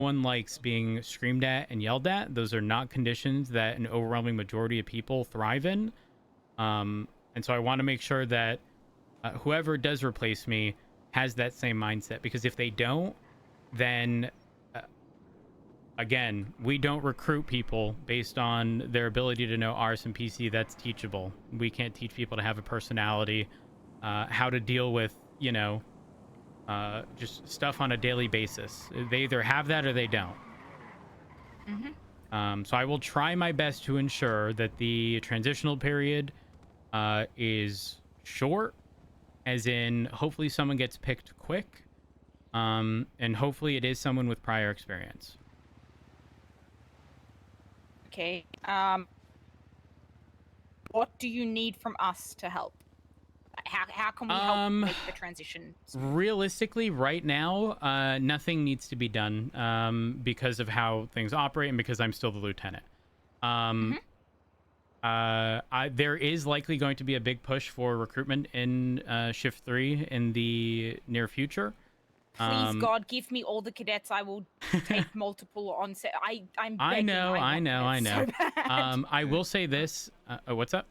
one likes being screamed at and yelled at. Those are not conditions that an overwhelming majority of people thrive in. And so I want to make sure that whoever does replace me has that same mindset, because if they don't, then again, we don't recruit people based on their ability to know RS and PC. That's teachable. We can't teach people to have a personality, how to deal with, just stuff on a daily basis. They either have that or they don't. So I will try my best to ensure that the transitional period is short, as in hopefully someone gets picked quick, and hopefully it is someone with prior experience. Okay. What do you need from us to help? How can we help make the transition smooth? Realistically, right now, nothing needs to be done because of how things operate and because I'm still the lieutenant. There is likely going to be a big push for recruitment in Shift 3 in the near future. Please, God, give me all the cadets. I will take multiple on set. I'm begging. I know. So bad. I will say this. What's up?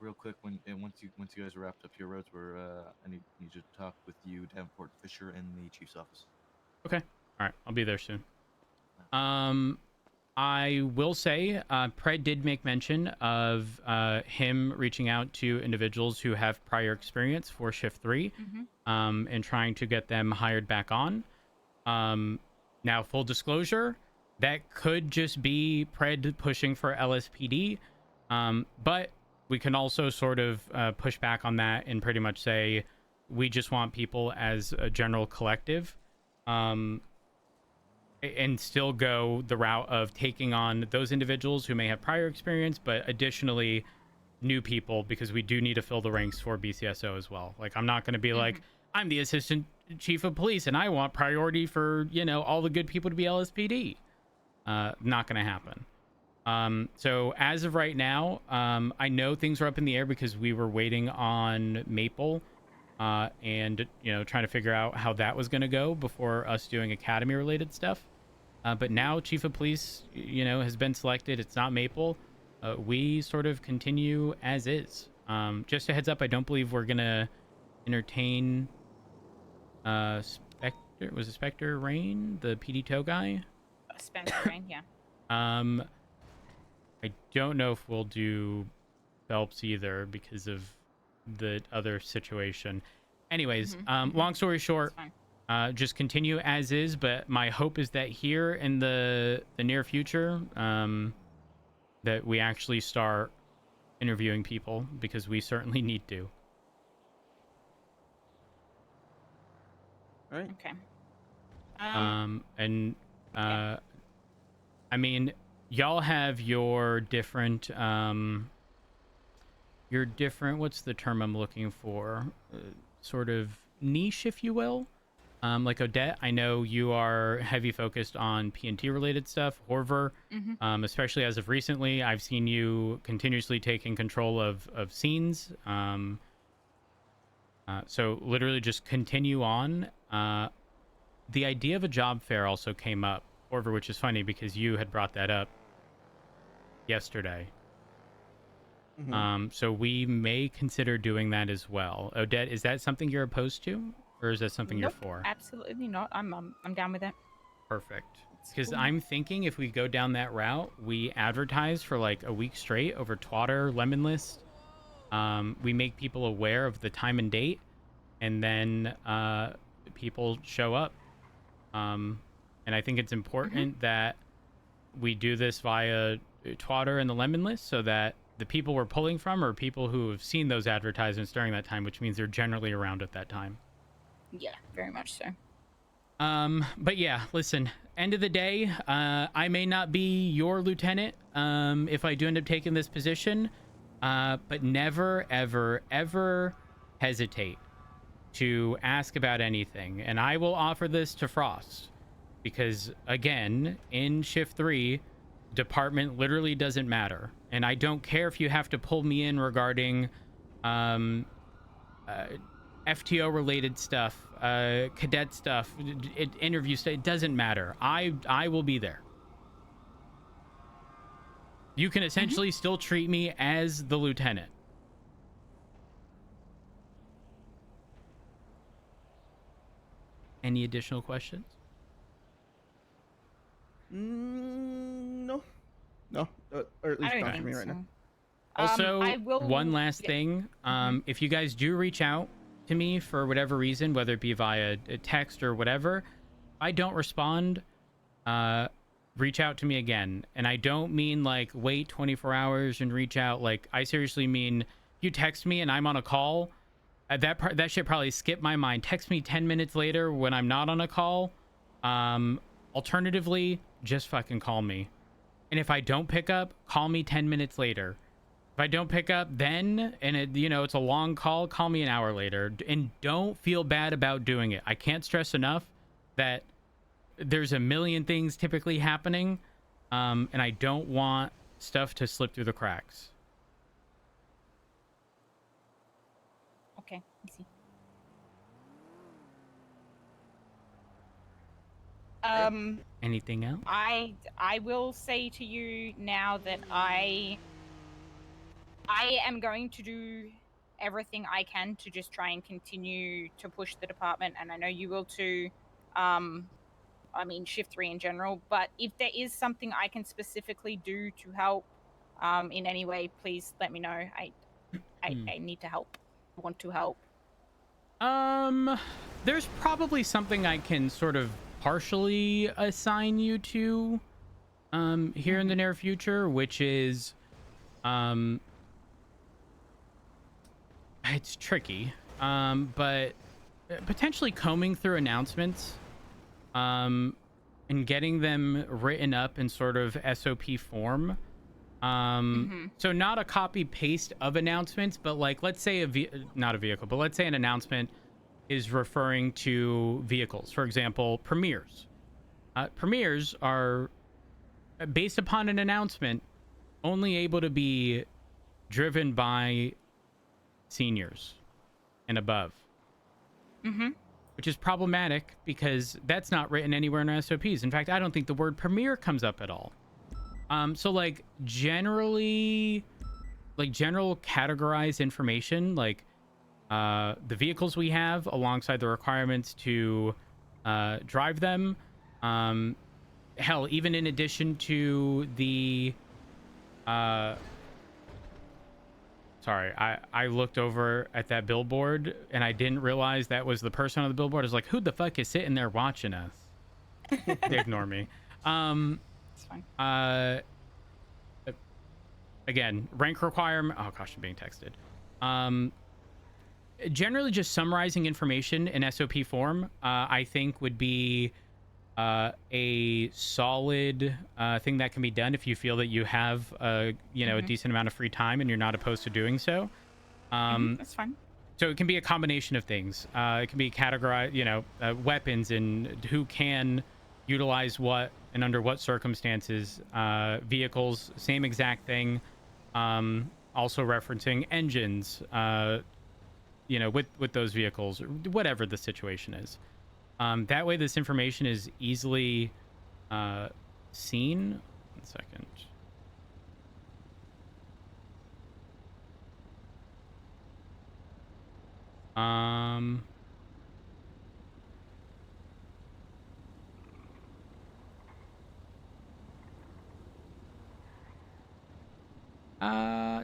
Real quick, once you guys are wrapped up your roads, I need you to talk with you, Davenport, Fisher, and the chief's office. Okay. All right. I'll be there soon. I will say, Pred did make mention of him reaching out to individuals who have prior experience for Shift 3, and trying to get them hired back on. Now, full disclosure, that could just be Pred pushing for LSPD, but we can also sort of push back on that and pretty much say we just want people as a general collective, and still go the route of taking on those individuals who may have prior experience, but additionally new people, because we do need to fill the ranks for BCSO as well. Like, I'm not going to be like, I'm the assistant chief of police and I want priority for, all the good people to be LSPD. Not going to happen. So as of right now, I know things are up in the air because we were waiting on Maple, and trying to figure out how that was going to go before us doing academy related stuff. But now chief of police, has been selected. It's not Maple. We sort of continue as is. Just a heads up, I don't believe we're gonna entertain Spectre. Was it Spectre Rain, the PD tow guy? Spencer Rain, yeah. I don't know if we'll do Phelps either because of the other situation. Anyways, long story short, just continue as is, but my hope is that here in the near future, that we actually start interviewing people, because we certainly need to. All right. Okay. I mean, y'all have your different, what's the term I'm looking for? Sort of niche, if you will. Like Odette, I know you are heavy focused on PNT related stuff. Horver, especially as of recently, I've seen you continuously taking control of scenes. So literally just continue on. The idea of a job fair also came up, Horver, which is funny because you had brought that up yesterday. So we may consider doing that as well. Odette, is that something you're opposed to? Or is that something you're for? Absolutely not. I'm down with that. Perfect. Because I'm thinking if we go down that route, we advertise for like a week straight over Twatter, Lemon List. We make people aware of the time and date, and then people show up. And I think it's important that we do this via Twatter and the Lemon List, so that the people we're pulling from are people who have seen those advertisements during that time, which means they're generally around at that time. Yeah, very much so. But yeah, listen, end of the day, I may not be your lieutenant, if I do end up taking this position, but never, ever, ever hesitate to ask about anything. And I will offer this to Frost, because again, in Shift 3, department literally doesn't matter. And I don't care if you have to pull me in regarding, FTO related stuff, cadet stuff, interview stuff, it doesn't matter. I will be there. You can essentially still treat me as the lieutenant. Any additional questions? No. No. Or at least I don't not for think me right so. now. Also, I will, one last yeah. thing. If you guys do reach out to me for whatever reason, whether it be via a text or whatever, I don't respond, reach out to me again. And I don't mean like wait 24 hours and reach out. Like, I seriously mean you text me and I'm on a call. That shit probably skipped my mind. Text me 10 minutes later when I'm not on a call. Alternatively, just fucking call me. And if I don't pick up, call me 10 minutes later. If I don't pick up then, and it's a long call, call me an hour later. And don't feel bad about doing it. I can't stress enough that there's a million things typically happening, and I don't want stuff to slip through the cracks. Okay, I see. Anything else? I will say to you now that I am going to do everything I can to just try and continue to push the department, and I know you will too. I mean, Shift 3 in general, but if there is something I can specifically do to help in any way, please let me know. I need to help. I want to help. There's probably something I can sort of partially assign you to here in the near future, which is it's tricky, but potentially combing through announcements and getting them written up in sort of SOP form. So not a copy paste of announcements, but like, let's say not a vehicle, but let's say an announcement is referring to vehicles. For example, premieres. Premieres are, based upon an announcement, only able to be driven by seniors and above. Which is problematic because that's not written anywhere in our SOPs. In fact, I don't think the word premiere comes up at all. So like general categorized information, like the vehicles we have alongside the requirements to drive them. Hell, even in addition to the sorry, I looked over at that billboard and I didn't realize that was the person on the billboard. I was like, who the fuck is sitting there watching us? Ignore me. It's fine. Again, rank requirement. Oh gosh, I'm being texted. Generally just summarizing information in SOP form, I think would be a solid thing that can be done if you feel that you have a decent amount of free time and you're not opposed to doing so. That's fine. So it can be a combination of things. It can be categorized, weapons and who can utilize what and under what circumstances. Vehicles, same exact thing. Also referencing engines, with those vehicles, or whatever the situation is. That way this information is easily seen. 1 second.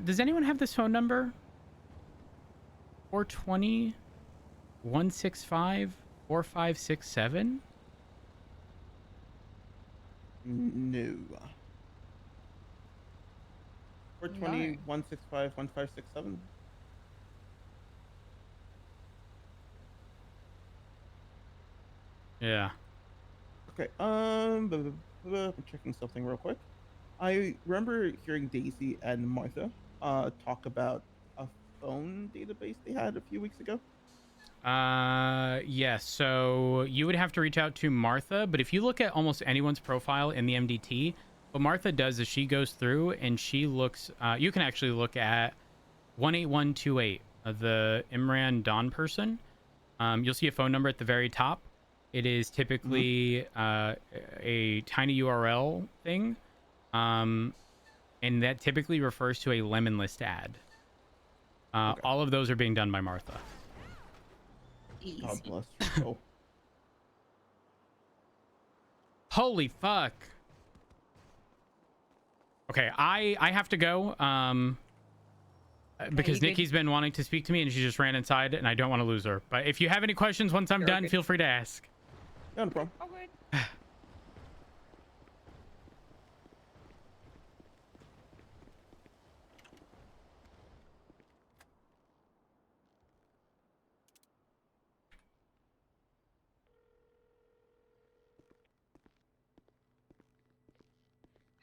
Does anyone have this phone number? 420 165 4567? No. 420 165 1567. Yeah. Okay. I'm checking something real quick. I remember hearing Daisy and Martha talk about a phone database they had a few weeks ago. Yes. So you would have to reach out to Martha, but if you look at almost anyone's profile in the MDT, what Martha does is she goes through and she looks, you can actually look at 18128, the Imran Dawn person. you'll see a phone number at the very top. It is typically a tiny URL thing, and that typically refers to a lemon list ad. Okay. All of those are being done by Martha. God Easy. bless your soul. Holy fuck. Okay, I have to go. Because you good? Nikki's been wanting to speak to me and she just ran inside and I don't want to lose her. But if you have any questions once I'm You're done, good. feel free to ask. Yeah, no problem. Oh, good.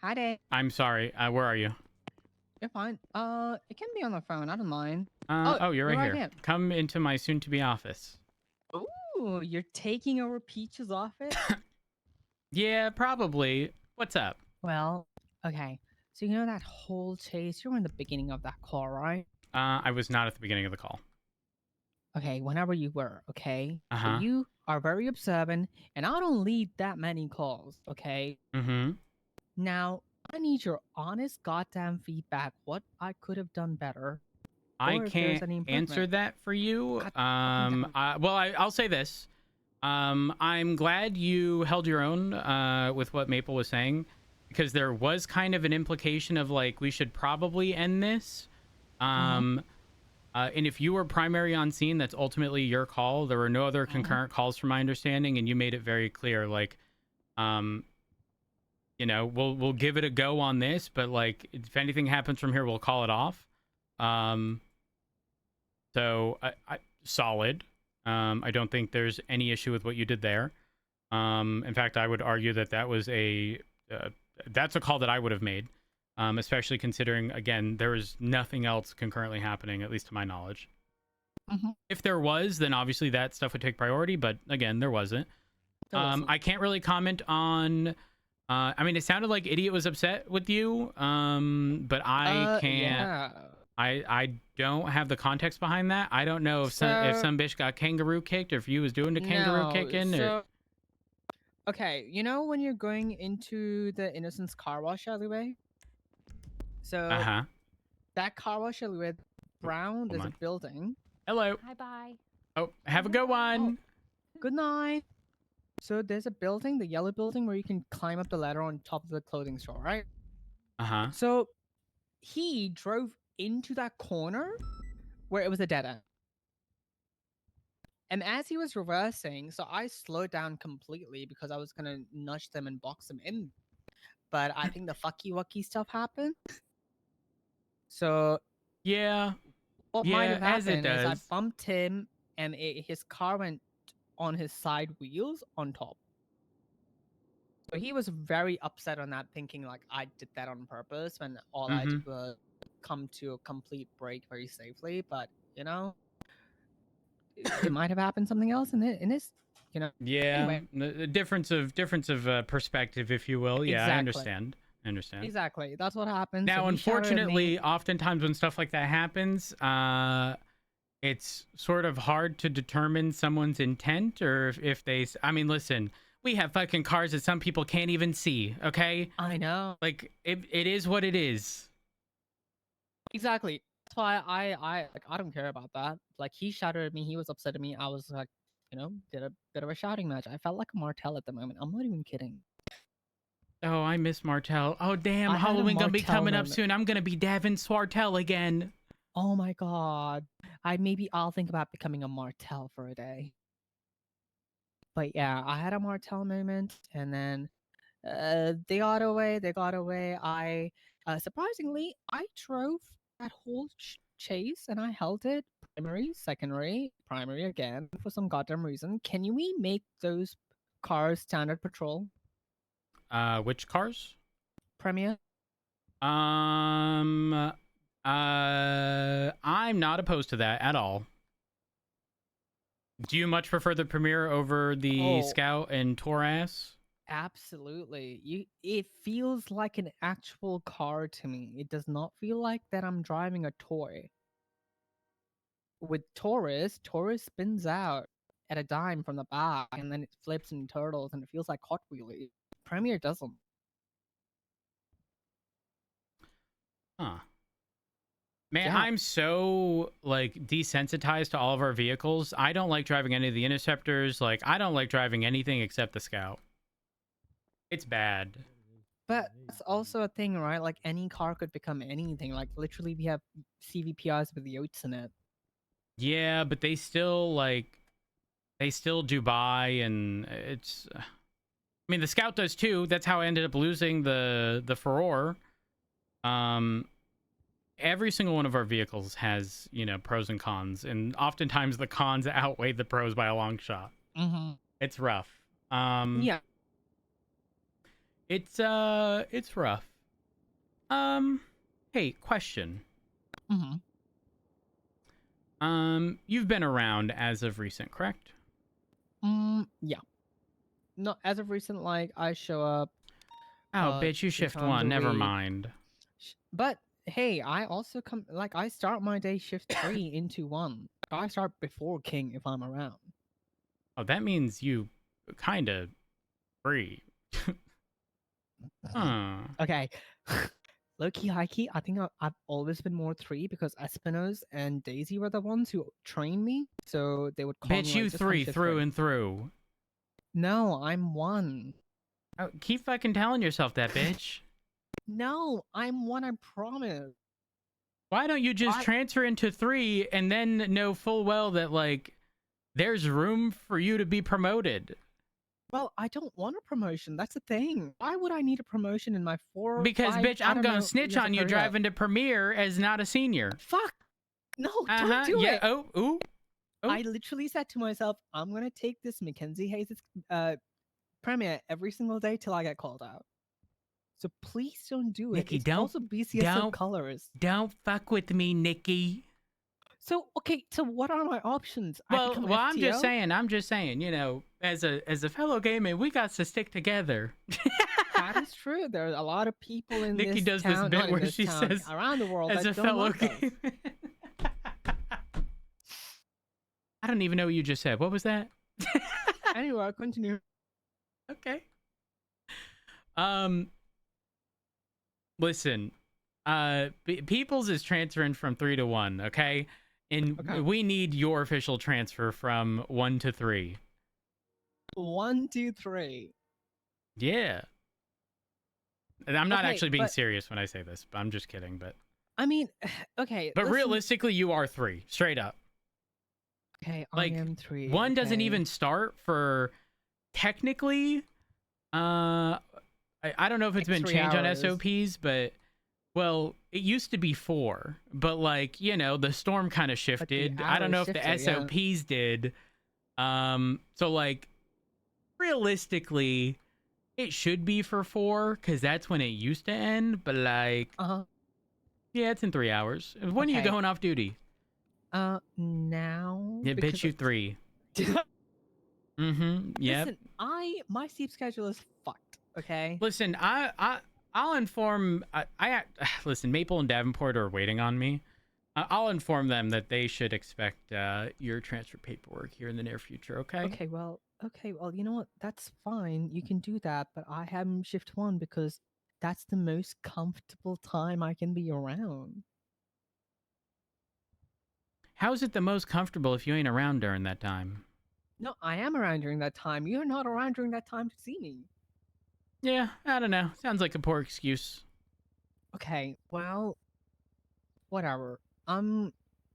Hi there. I'm sorry. Where are you? You're fine. It can be on the phone. I don't mind. Oh, you're right right here. here. Come into my soon-to-be office. Ooh, you're taking over Peach's office? Yeah, probably. What's up? Well, okay. So you know that whole chase? You were in the beginning of that call, right? I was not at the beginning of the call. Okay, whenever you were, okay? So Uh-huh. you are very observant, and I don't lead that many calls, okay? Mm-hmm. Now, I need your honest goddamn feedback. What I could have done better, I or if there's can't any answer improvement. that for you. God fucking damn it. Well, I'll say this. I'm glad you held your own with what Maple was saying, because there was kind of an implication of like we should probably end this. And if you were primary on scene, that's ultimately your call. There were no other concurrent calls, from my understanding, and you made it very clear, like, you know, we'll give it a go on this, but like if anything happens from here, we'll call it off. So I solid. I don't think there's any issue with what you did there. In fact, I would argue that that was that's a call that I would have made, especially considering, again, there was nothing else concurrently happening, at least to my knowledge. If there was, then obviously that stuff would take priority, but again, there wasn't. I can't really comment on. I mean, it sounded like Idiot was upset with you, but I can't. Yeah. I don't have the context behind that. I don't know if some bitch got kangaroo kicked or if you was doing the kangaroo kicking. Or... Okay, you know when you're going into the Innocence car wash alleyway? So that car wash alleyway, brown, there's a building. Hello. Hi, bye. Oh, have a good one. Good night. So there's a building, the yellow building, where you can climb up the ladder on top of the clothing store, right? So he drove into that corner where it was a dead end. And as he was reversing, so I slowed down completely because I was gonna nudge them and box them in. But I think the fucky wucky stuff happened. So yeah, what might have as it happened is I does. bumped him and his car went on his side wheels on top. So he was very upset on that, thinking like I did that on purpose when all I did was come to a complete break very safely. But you know, it might have happened something else in this, you know. Yeah, Anyway. a difference of perspective, if you will. Yeah, Exactly. I understand. Exactly. That's what happened. Now, So he shouted at me. unfortunately, oftentimes when stuff like that happens, it's sort of hard to determine someone's intent, or if they. I mean, listen, we have fucking cars that some people can't even see. Okay. I know. Like it is what it is. Exactly. That's why I don't care about that. Like he shouted at me, he was upset at me. I was like, you know, did a bit of a shouting match. I felt like a Martel at the moment. I'm not even kidding. Oh, I miss Martel. Oh, damn, I had a Halloween gonna be Martel coming up moment. soon. I'm gonna be Davin Swartel again. Oh my god. I'll think about becoming a Martel for a day. But yeah, I had a Martel moment, and then they got away. I surprisingly I drove that whole chase and I held it primary, secondary, primary again for some goddamn reason. Can we make those cars standard patrol? Which cars? Premier? I'm not opposed to that at all. Do you much prefer the Premier over the Scout and Taurus? Absolutely. It feels like an actual car to me. It does not feel like that I'm driving a toy. With Taurus spins out. at a dime from the back, and then it flips and turtles, and it feels like Hot Wheelie. Premier doesn't. Huh. Man, Yeah. I'm so like desensitized to all of our vehicles. I don't like driving any of the interceptors. Like, I don't like driving anything except the Scout. It's bad. But that's also a thing, right? Like any car could become anything. Like literally, we have CVPRs with Yotes in it. Yeah, but they still do buy, and it's. I mean, the Scout does too. That's how I ended up losing the Furore. Every single one of our vehicles has, pros and cons, and oftentimes the cons outweigh the pros by a long shot. Mm-hmm. It's rough. Yeah. It's rough. Hey, question. Mm-hmm. You've been around as of recent, correct? Yeah. No, as of recent, like I show up. Oh, bitch, you 2 shift times one. a Never week. mind. But hey, I also come. Like I start my day shift 3 into 1. I start before King if I'm around. Oh, that means you kind of free. Huh. Okay. Low-key, high-key, I think I've always been more 3 because Espino's and Daisy were the ones who trained me, so they would call Bitch, me you like, just come three shift through 3. and through. No, I'm 1. Oh, keep fucking telling yourself that, bitch. No, I'm 1, I promise. Why don't you just I- transfer into 3 and then know full well that, like, there's room for you to be promoted? Well, I don't want a promotion. That's the thing. Why would I need a promotion in my 4? Because, 5, bitch, I I'm don't gonna know, snitch years of on you career? driving to Premiere as not a senior. Fuck! No, don't do yeah. it. Oh, ooh. Oh. I literally said to myself, I'm gonna take this Mackenzie Hayes' premiere every single day till I get called out. So please don't do it. Nikki, It's don't- also BCS don't- of colors. Don't fuck with me, Nikki. So okay, so what are my options? I Well, become I'm just FTO? saying, as a fellow gamer, we got to stick together. That is true. There are a lot of people in Nikki this does town, this bit not in where this she town, says, around the world as that a don't fellow like us. gamer. I don't even know what you just said. What was that? Anyway, I'll continue. Okay. Listen, Peoples is transferring from 3 to 1, okay? And Okay. we need your official transfer from 1 to 3. 1, 2, 3. Yeah. And I'm not Okay, actually being but- serious when I say this, but I'm just kidding. But I mean, okay. but listen. realistically, you are 3, straight up. Okay, like, I am 3. 1 doesn't okay. even start for technically. I don't know if it's Like been 3 changed on hours. SOPs, but well, it used to be 4, but like the storm kind of shifted. I don't know if the hours shifted, yeah. SOPs did. So like realistically, it should be for 4 because that's when it used to end. But like, Uh-huh. yeah, it's in 3 hours. When are you Okay. going off duty? Now. Yeah, because bitch, you 3. Mm-hmm. Yep. Listen, my sleep schedule is fucked. Okay. Listen, I'll inform. Listen. Maple and Davenport are waiting on me. I'll inform them that they should expect your transfer paperwork here in the near future. Okay. Okay. Well. You know what? That's fine. You can do that, but I have shift 1 because that's the most comfortable time I can be around. How is it the most comfortable if you ain't around during that time? No, I am around during that time. You're not around during that time to see me. Yeah, I don't know. Sounds like a poor excuse. Okay. Well. Whatever. I'm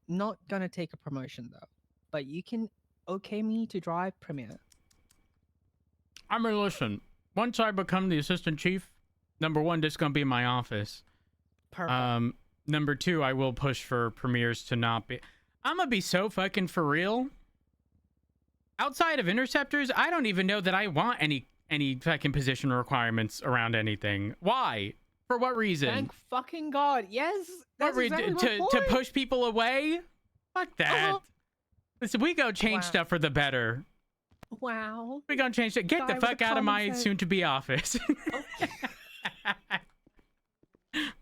not gonna take a promotion though, but you can okay me to drive Premier. I mean, listen. Once I become the assistant chief, number 1, this is gonna be my office. Perfect. Number 2, I will push for premieres to not be. I'm gonna be so fucking for real. Outside of interceptors, I don't even know that I want any fucking position requirements around anything. Why? For what reason? Thank fucking God. Yes. What That's reason? exactly my To point. push people away? Fuck that. Uh-huh. Listen, we go change Wow. stuff for the better. Wow. We gonna change it. Get Guy the with the fuck out of common my sense. soon-to-be office.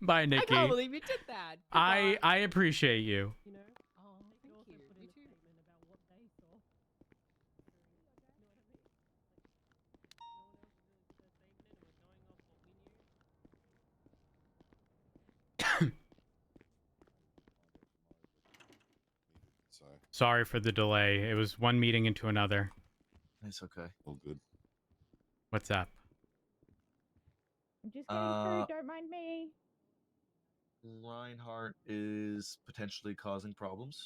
Bye, I Nikki. can't believe you did that. I appreciate you. You know. Oh, thank you. You too. Sorry for the delay. It was one meeting into another. It's okay. All good. What's up? I'm just getting through. Uh, Don't mind me. Reinhardt is potentially causing problems.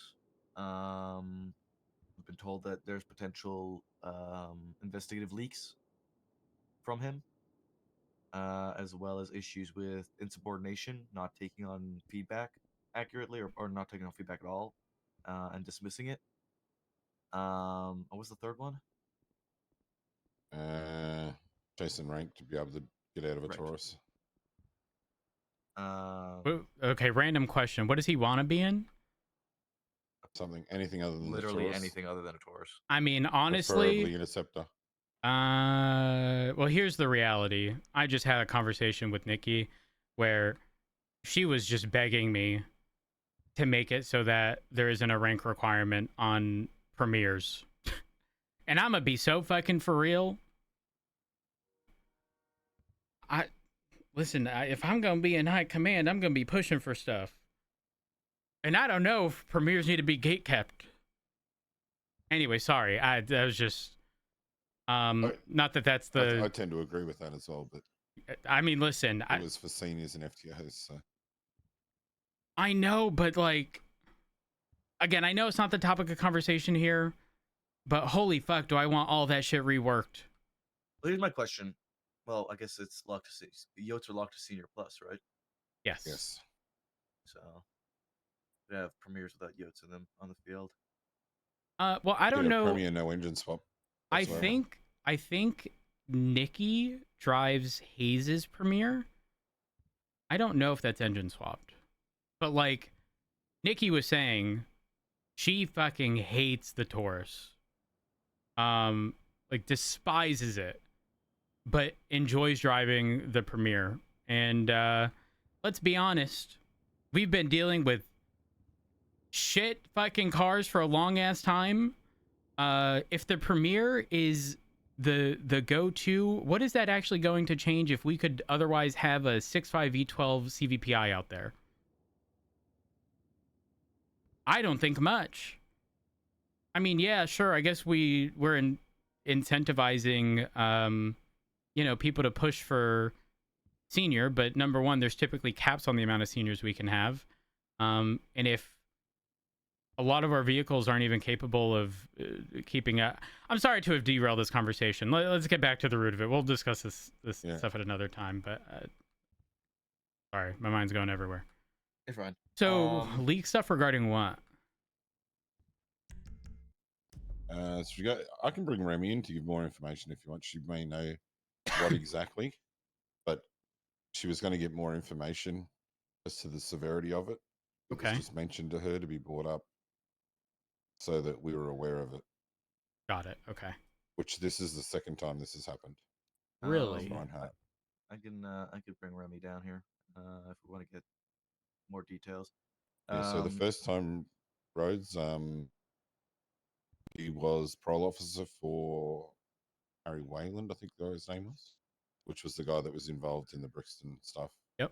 We've been told that there's potential investigative leaks from him, as well as issues with insubordination, not taking on feedback accurately, or not taking on feedback at all, and dismissing it. What was the third one? Jason rank to be able to get out of a Right. Taurus. Okay, random question. What does he want to be in? Something, anything other than Literally the Taurus. anything other than a Taurus. I mean, Preferably honestly, Interceptor. well, here's the reality. I just had a conversation with Nikki where she was just begging me to make it so that there isn't a rank requirement on premieres. And I'm gonna be so fucking for real. Listen, if I'm gonna be in high command, I'm gonna be pushing for stuff. And I don't know if premieres need to be gate kept. Anyway, sorry. That was just not that that's the. I tend to agree with that as well, but I mean, listen. it was for seniors and FTOs, so. I know, but like, again, I know it's not the topic of conversation here, but holy fuck, do I want all that shit reworked? Well, here's my question. Well, I guess it's locked to Yotes are locked to senior plus, right? Yes. Yes. So they have premieres without Yotes in them on the field. Well, I don't know. Premier no engine swap. I whatsoever. think Nikki drives Hayes's Premiere. I don't know if that's engine swapped. But like Nikki was saying, she fucking hates the Taurus. Like despises it, but enjoys driving the Premiere. And let's be honest, we've been dealing with shit fucking cars for a long ass time. If the Premiere is the go-to, what is that actually going to change if we could otherwise have a 6.5 V12 CVPI out there? I don't think much. I mean, yeah, sure. I guess we're incentivizing, people to push for senior. But number one, there's typically caps on the amount of seniors we can have. And if a lot of our vehicles aren't even capable of keeping up. I'm sorry to have derailed this conversation. Let's get back to the root of it. We'll discuss this stuff at another time. But sorry, my mind's going everywhere. It's fine. So leak stuff regarding what? So I can bring Remy in to give more information if you want. She may know what exactly, but she was going to get more information as to the severity of it. It was just mentioned to her to be brought up so that we were aware of it. Got it. Okay. Which this is the second time this has happened. Really? I could bring Remy down here if we want to get more details. Yeah, so the first time, Rhodes, he was parole officer for Harry Wayland, I think his name was, which was the guy that was involved in the Brixton stuff. Yep.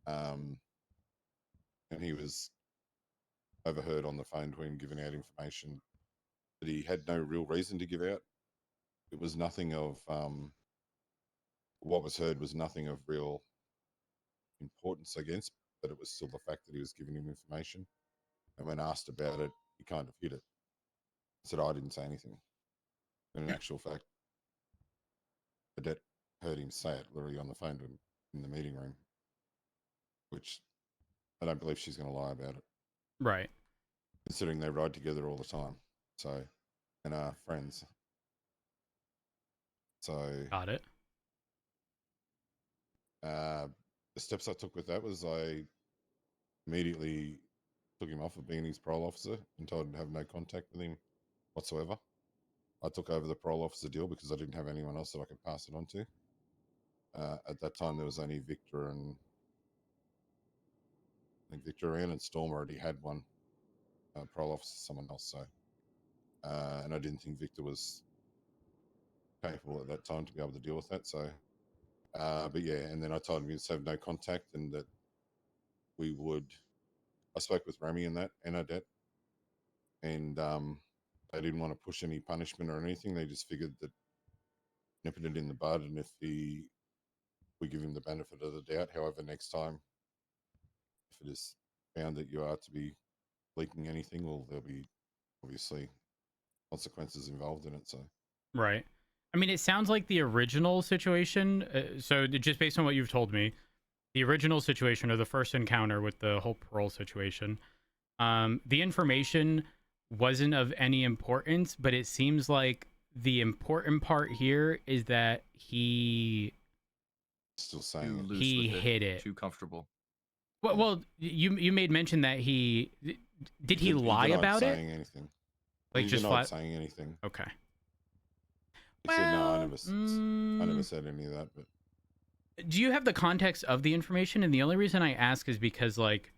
And he was overheard on the phone to him giving out information that he had no real reason to give out. It was nothing of what was heard was nothing of real importance, I guess, but it was still the fact that he was giving him information. And when asked about it, he kind of hid it. He said, I didn't say anything. And in actual fact, Cadet heard him say it literally on the phone to him in the meeting room, which I don't believe she's going to lie about it. Right. Considering they ride together all the time. So, and are friends. So. Got it. The steps I took with that was I immediately took him off of being his parole officer and told him to have no contact with him whatsoever. I took over the parole officer deal because I didn't have anyone else that I could pass it on to. At that time, there was only Victor and I think Victor and Storm already had one parole officer, someone else. So, and I didn't think Victor was capable at that time to be able to deal with that. So, but yeah, and then I told him to have no contact and that we would. I spoke with Remy and that and Odette, and they didn't want to push any punishment or anything. They just figured that nipping it in the bud, and if we give him the benefit of the doubt, however, next time, if it is found that you are to be leaking anything, well, there'll be obviously consequences involved in it. So, Right. I mean, it sounds like the original situation. So just based on what you've told me, the original situation or the first encounter with the whole parole situation, the information wasn't of any importance, but it seems like the important part here is that he still Too saying it. loose he with it, hid it. too comfortable. Well, you made mention that did he lie denied about it? saying anything. Like He just denied flat. saying anything. Okay. He said, "No, I Well, never said any of that." But do you have the context of the information? And the only reason I ask is because, like,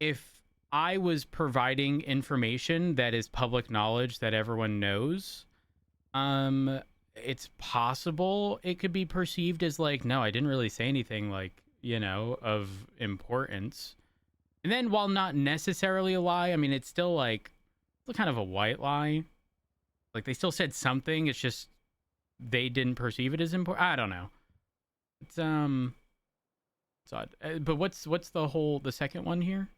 if I was providing information that is public knowledge that everyone knows, it's possible it could be perceived as like, no, I didn't really say anything, like, of importance. And then while not necessarily a lie, I mean, it's still like, still kind of a white lie. Like, they still said something. It's just they didn't perceive it as important. I don't know. It's odd. But what's the second one here?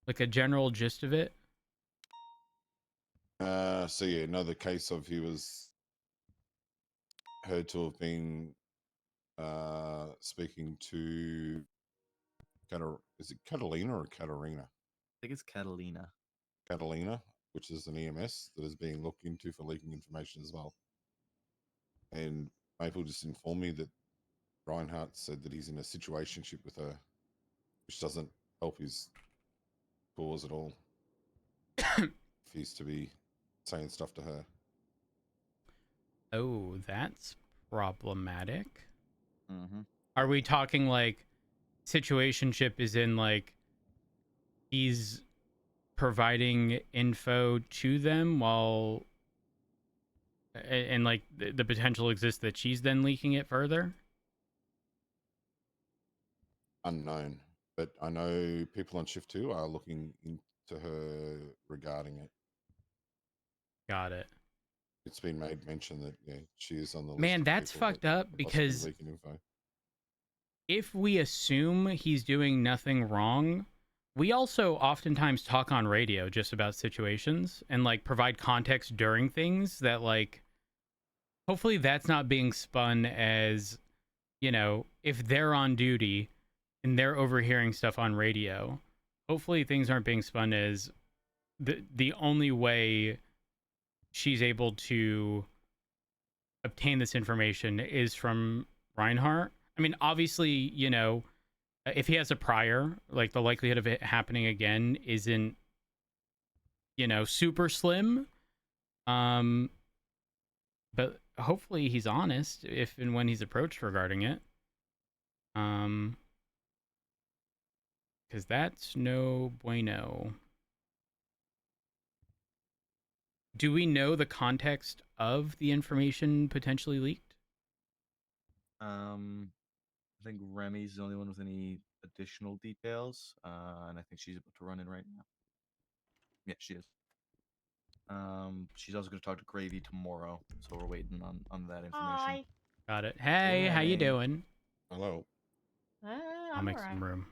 Like a general gist of it? so yeah, another case of he was heard to have been speaking to is it Catalina or Katarina? I think it's Catalina. Catalina, which is an EMS that is being looked into for leaking information as well. And Maple just informed me that Reinhardt said that he's in a situationship with her, which doesn't help his cause at all. If he's to be saying stuff to her. Oh, that's problematic. Mm-hmm. Are we talking like situationship is in like he's providing info to them while and like the potential exists that she's then leaking it further? Unknown, but I know people on shift 2 are looking into her regarding it. Got it. It's been made mention that she is on the list. Man, of that's people fucked that up could possibly because leaking info. if we assume he's doing nothing wrong, we also oftentimes talk on radio just about situations and like provide context during things that like hopefully that's not being spun as, if they're on duty and they're overhearing stuff on radio, hopefully things aren't being spun as the only way she's able to obtain this information is from Reinhardt. I mean, obviously, if he has a prior, like the likelihood of it happening again isn't, super slim. But hopefully he's honest if and when he's approached regarding it. Because that's no bueno. Do we know the context of the information potentially leaked? I think Remy's the only one with any additional details, and I think she's about to run in right now. Yeah, she is. She's also going to talk to Gravy tomorrow, so we're waiting on that information. Hi. Got it. Hey, how you Hey. doing? Hello. I'll I'm make alright. some room.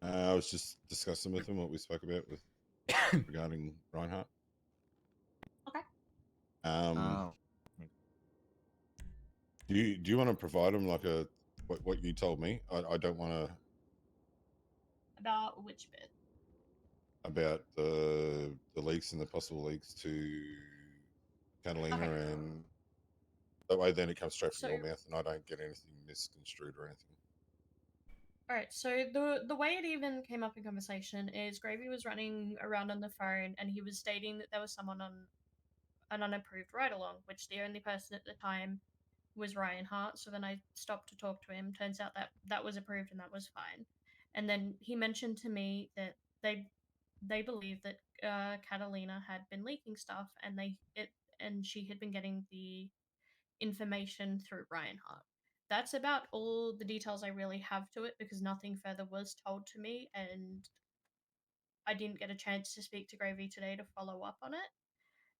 I was just discussing with him what we spoke about with regarding Reinhardt. Okay. Oh. Do you want to provide him like what you told me? I don't want to About which bit? about the leaks and the possible leaks to Catalina, Okay. and that way then it comes straight from So- your mouth and I don't get anything misconstrued or anything. Alright, so the way it even came up in conversation is Gravy was running around on the phone and he was stating that there was someone on an unapproved ride along, which the only person at the time was Ryan Hart. So then I stopped to talk to him. Turns out that that was approved and that was fine. And then he mentioned to me that they believe that Catalina had been leaking stuff and she had been getting the information through Ryan Hart. That's about all the details I really have to it because nothing further was told to me, and I didn't get a chance to speak to Gravy today to follow up on it.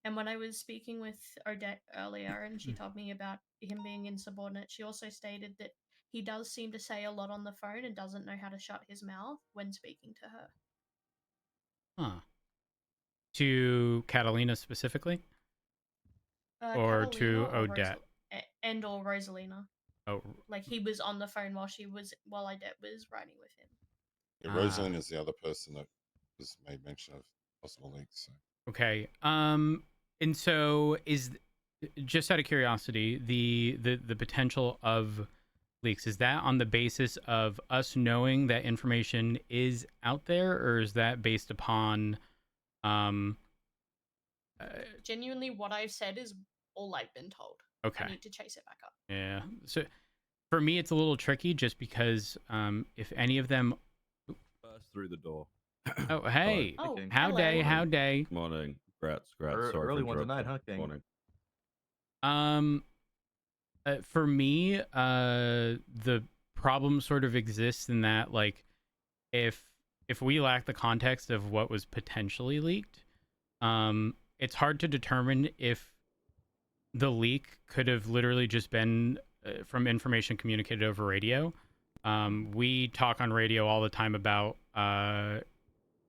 And when I was speaking with Odette earlier and she told me about him being insubordinate, she also stated that he does seem to say a lot on the phone and doesn't know how to shut his mouth when speaking to her. Huh. To Catalina specifically? Or Catalina to or Odette? and or Rosalina. Oh, Like he was on the phone while Odette was riding with him. Yeah, Rosalind is the other person that was made mention of possible leaks. So. okay. And so is just out of curiosity, the potential of leaks, is that on the basis of us knowing that information is out there, or is that based upon Genuinely, what I've said is all I've been told. okay. I need to chase it back up. Yeah. So for me, it's a little tricky just because if any of them Burst through the door. Oh, hey. Oh, How hello. day, how day. Morning. Grats. Sorry early for one tonight, huh, interrupting. King? Morning. For me, the problem sort of exists in that, like, if we lack the context of what was potentially leaked, it's hard to determine if the leak could have literally just been from information communicated over radio. We talk on radio all the time about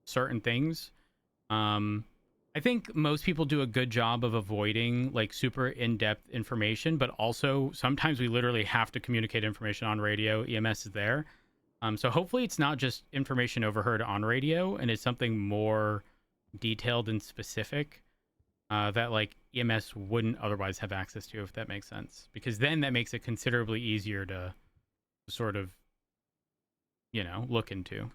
certain things. I think most people do a good job of avoiding like super in-depth information, but also sometimes we literally have to communicate information on radio. EMS is there. So hopefully it's not just information overheard on radio and it's something more detailed and specific that like EMS wouldn't otherwise have access to, if that makes sense. Because then that makes it considerably easier to sort of, look into.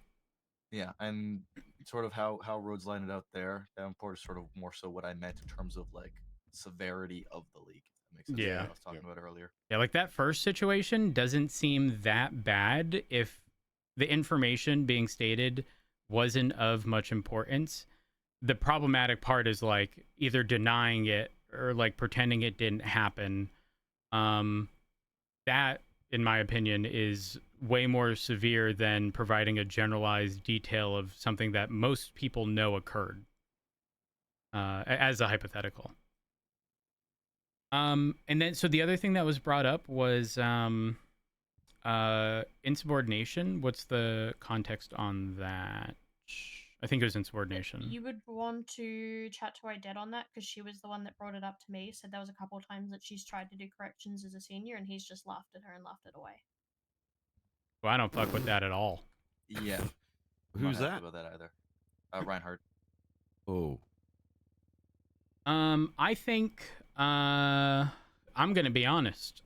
Yeah, and sort of how Rhodes lined it out there, Davenport is sort of more so what I meant in terms of like severity of the leak. If that makes sense. Yeah. What I was talking about earlier. Yeah, like that first situation doesn't seem that bad if the information being stated wasn't of much importance. The problematic part is like either denying it or like pretending it didn't happen. That, in my opinion, is way more severe than providing a generalized detail of something that most people know occurred as a hypothetical. And then, so the other thing that was brought up was insubordination. What's the context on that? I think it was insubordination. You would want to chat to Odette on that because she was the one that brought it up to me. Said there was a couple of times that she's tried to do corrections as a senior and he's just laughed at her and laughed it away. Well, I don't fuck with that at all. Yeah. Who's that? About that either. Reinhardt. Oh. I think I'm gonna be honest.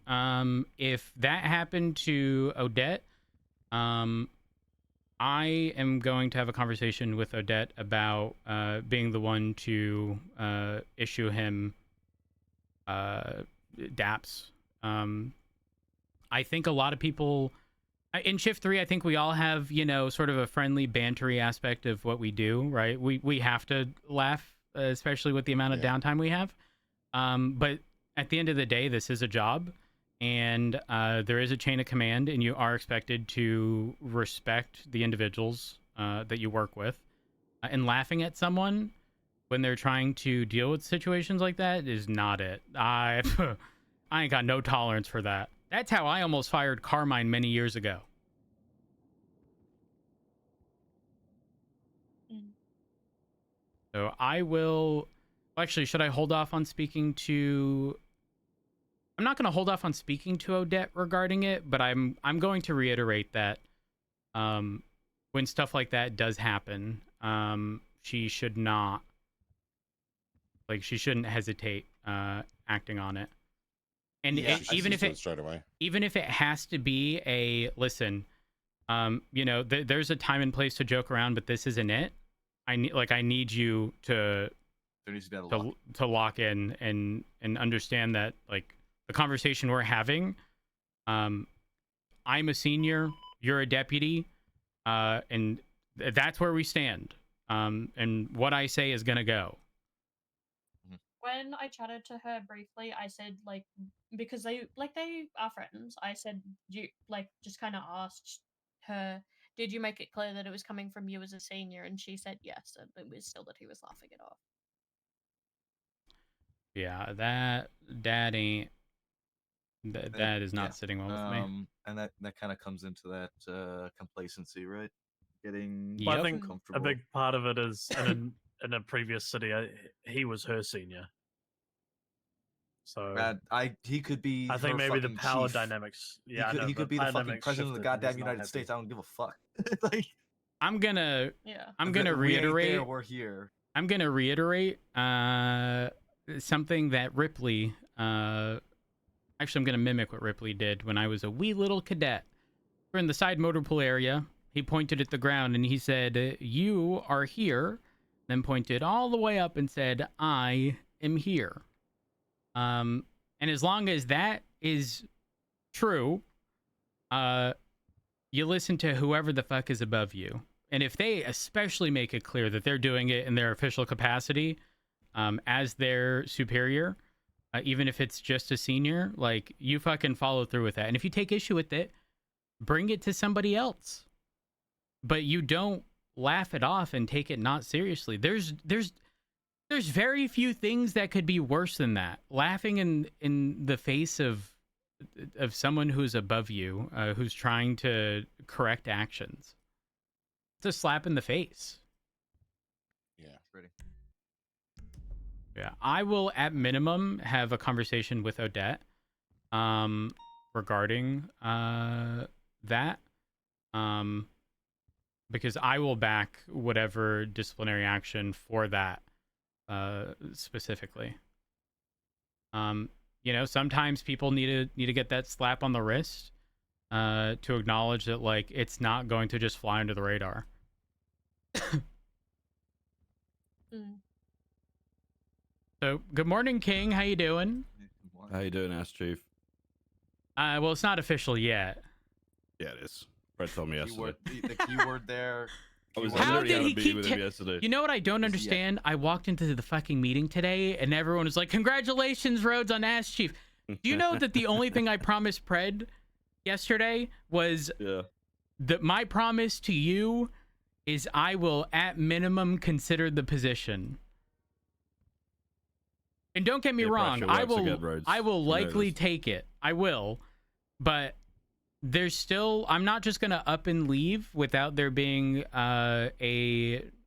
If that happened to Odette, I am going to have a conversation with Odette about being the one to issue him DAPs. I think a lot of people in Shift 3, I think we all have, sort of a friendly, bantery aspect of what we do, right? We have to laugh, especially with the amount of downtime we have. But at the end of the day, this is a job. And there is a chain of command, and you are expected to respect the individuals that you work with. And laughing at someone when they're trying to deal with situations like that is not it. I ain't got no tolerance for that. That's how I almost fired Carmine many years ago. So I will... Actually, should I hold off on speaking to... I'm not going to hold off on speaking to Odette regarding it, but I'm going to reiterate that when stuff like that does happen, she should not... she shouldn't hesitate acting on it. And even if it has to be a listen, there's a time and place to joke around, but this isn't it. I need you to lock in and understand that like the conversation we're having. I'm a senior, you're a deputy, and that's where we stand. And what I say is gonna go. When I chatted to her briefly, I said because they are friends. I said you just kind of asked her did you make it clear that it was coming from you as a senior? And she said yes, and it was still that he was laughing it off. Yeah, that ain't that is not sitting well with me. And that kind of comes into that complacency, right? Getting Yep. But I too think a comfortable. big part of it is in a previous city, he was her senior. So he could be. I think her maybe the fucking power chief. dynamics. Yeah, I know, he could but be the fucking dynamics president of the shifted and goddamn he's not United happy. States. I don't give a fuck. Like, I'm gonna we ain't reiterate. there, we're here. I'm gonna reiterate something that Ripley. Actually, I'm gonna mimic what Ripley did when I was a wee little cadet. We're in the side motor pool area. He pointed at the ground and he said, "You are here." Then pointed all the way up and said, "I am here." And as long as that is true, you listen to whoever the fuck is above you. And if they especially make it clear that they're doing it in their official capacity, as their superior, even if it's just a senior, like, you fucking follow through with that. And if you take issue with it, bring it to somebody else. But you don't laugh it off and take it not seriously. There's very few things that could be worse than that. Laughing in the face of someone who's above you, who's trying to correct actions. It's a slap in the face. Yeah. Pretty. Yeah, I will at minimum have a conversation with Odette regarding that, because I will back whatever disciplinary action for that specifically. You know, sometimes people need to get that slap on the wrist to acknowledge that, like, it's not going to just fly under the radar. So, good morning, King. How you doing? How you doing, Ass Chief? Well, it's not official yet. Yeah, it is. Brett told me yesterday. The keyword there. I was How literally did having he a meeting keep with him yesterday. You know what I don't understand? I walked into the fucking meeting today, and everyone was like, "Congratulations, Rhodes, on Ass Chief." Do you know that the only thing I promised Pred yesterday was that my promise to you is I will at minimum consider the position. And don't get me wrong, I will likely take it. I will. But there's still, I'm not just going to up and leave without there being a,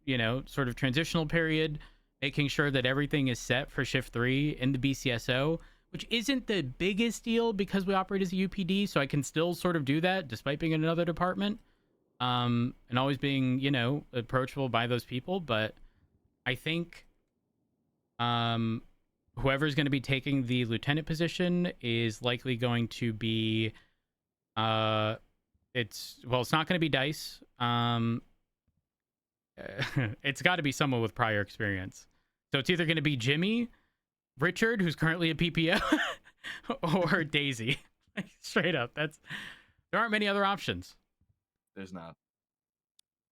you know, sort of transitional period, making sure that everything is set for shift 3 in the BCSO, which isn't the biggest deal because we operate as a UPD, so I can still sort of do that despite being in another department, and always being, you know, approachable by those people. But I think whoever's going to be taking the lieutenant position is likely going to be it's not going to be Dice. It's got to be someone with prior experience. So it's either going to be Jimmy, Richard, who's currently a PPO, or Daisy. Straight up. There aren't many other options. There's not.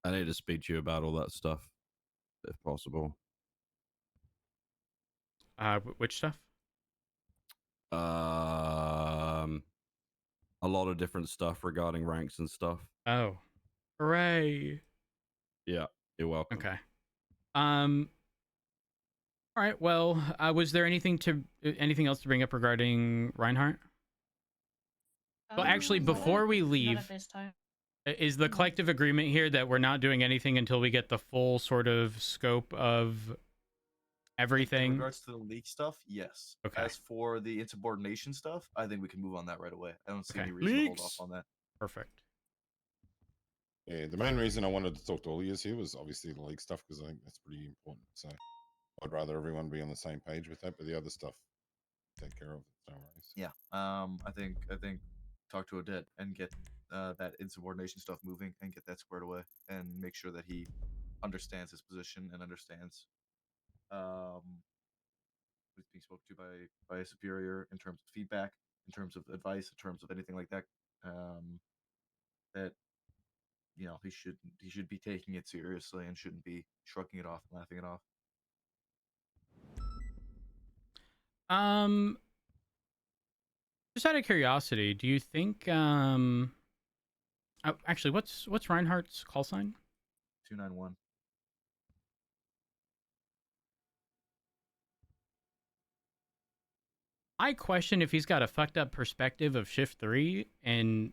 I need to speak to you about all that stuff, if possible. Which stuff? A lot of different stuff regarding ranks and stuff. Oh, hooray! Yeah, you're welcome. Okay. All right. Well, was there anything else to bring up regarding Reinhardt? Well, actually, before we leave, is the collective agreement here that we're not doing anything until we get the full sort of scope of everything? In regards to the leak stuff, yes. Okay. As for the insubordination stuff, I think we can move on that right away. I don't see any reason to hold off on that. Perfect. Yeah, the main reason I wanted to talk to all of you here was obviously the league stuff, because I think that's pretty important. So I'd rather everyone be on the same page with that, but the other stuff, take care of it. No worries. Yeah. I think talk to Odette and get that insubordination stuff moving and get that squared away and make sure that he understands his position and understands who's being spoken to by a superior in terms of feedback, in terms of advice, in terms of anything like that. That, you know, he should be taking it seriously and shouldn't be shrugging it off and laughing it off. Just out of curiosity, do you think Actually, what's Reinhardt's call sign? 291. I question if he's got a fucked up perspective of Shift 3, and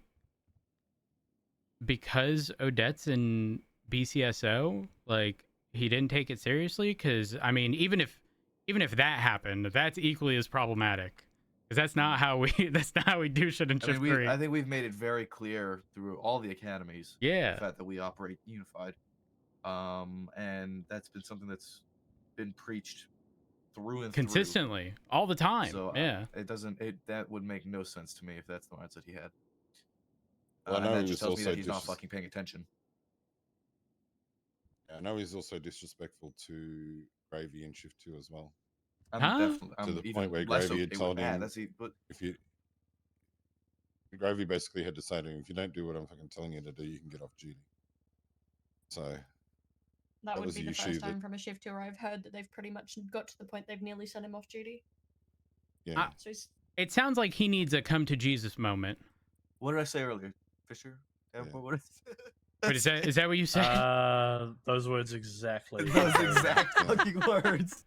because Odette's in BCSO, like, he didn't take it seriously. Because I mean, even if that happened, that's equally as problematic. Because that's not how we do shit in I Shift mean, 3. I think we've made it very clear through all the academies. Yeah. The fact that we operate unified, and that's been something that's been preached through and Consistently, all the time. So yeah. That would make no sense to me if that's the mindset he had. Well, I And know that he just was tells me that also he's not fucking paying attention. I know he's also disrespectful to Gravy in Shift 2 as well. I'm to the even point where less Gravy had okay told with that. him, That's but if you Gravy basically had to say to him, if you don't do what I'm fucking telling you to do, you can get off duty. So That would was be the the issue first that- time from a shift tour I've heard that they've pretty much got to the point they've nearly sent him off duty. yeah. So he's It sounds like he needs a come to Jesus moment. what did I say earlier, Fisher? Yeah. What Wait, is that what you said? Those words exactly. those exact fucking words?